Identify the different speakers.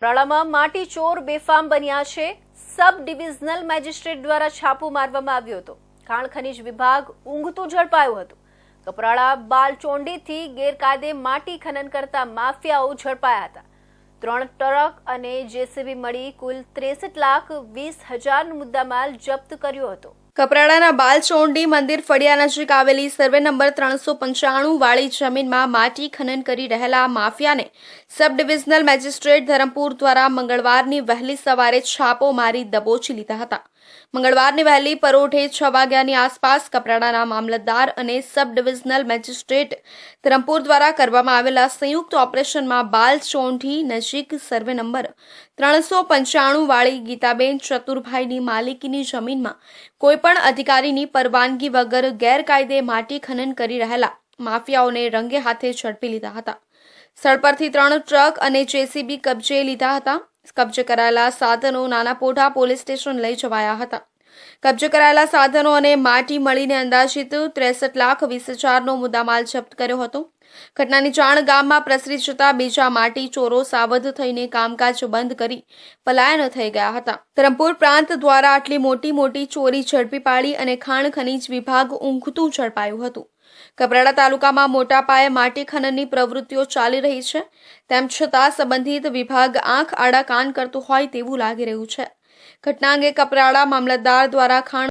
Speaker 1: કપરાડામાં માટી ચોર બેફામ બન્યા છે। સબ ડિવિઝનલ મેજિસ્ટ્રેટ દ્વારા છાપો મારવામાં આવ્યો હતો। ખાણ ખનીજ વિભાગ ઊંઘતું ઝડપાયું હતું। કપરાડા બાલચોંડીથી ગેરકાયદે માટી ખનન કરતા માફિયાઓ ઝડપાયા હતા। 3 ટ્રક અને જેસીબી મળી કુલ 63,20,000નો મુદ્દામાલ જપ્ત કર્યો હતો। કપરાડાના બાલચોંડી મંદિર ફળિયા નજીક આવેલી સર્વે નંબર 395 વાળી જમીનમાં માટી ખનન કરી રહેલા માફિયાને સબ ડિવિઝનલ મેજિસ્ટ્રેટ ધરમપુર દ્વારા મંગળવારની વહેલી સવારે છાપો મારી દબોચી લીધા હતા। મંગળવારની વહેલી પરોઢે 6 વાગ્યાની આસપાસ કપરાડાના મામલતદાર અને સબ ડિવિઝનલ મેજિસ્ટ્રેટ ધરમપુર દ્વારા કરવામાં આવેલા સંયુક્ત ઓપરેશનમાં બાલચોંડી નજીક સર્વે નંબર 395 વાળી ગીતાબેન ચતુરભાઈની માલિકીની જમીનમાં કોઈપણ અધિકારીની પરવાનગી વગર ગેરકાયદે માટી ખનન કરી રહેલા માફિયાઓને રંગે હાથે ઝડપી લીધા હતા। સ્થળ પરથી 3 ટ્રક અને જેસીબી કબજે લીધા હતા। કબજે કરાયેલા સાધનો નાનાપોઢા પોલીસ સ્ટેશન લઈ જવાયા હતા। કબજે કરાયેલા સાધનો અને માટી મળીને અંદાજિત 63,20,000નો મુદ્દામાલ જપ્ત કર્યો હતો। ઘટનાની જાણ ગામમાં પ્રસરી જતા બીજા માટી ચોરો સાવધ થઈને કામકાજ બંધ કરી પલાયન થઈ ગયા હતા। ધરમપુર પ્રાંત દ્વારા આટલી મોટી ચોરી ઝડપી પાડી અને ખાણ ખનીજ વિભાગ ઊંઘતું ઝડપાયું હતું। કપરાડા તાલુકામાં મોટા પાયે માટી ખનનની પ્રવૃત્તિઓ ચાલી રહી છે। તેમ છતાં સંબંધિત વિભાગ આંખ આડા કાન કરતું હોય તેવું લાગી રહ્યું છે। ઘટના અંગે કપરાડા મામલતદાર દ્વારા ખાણ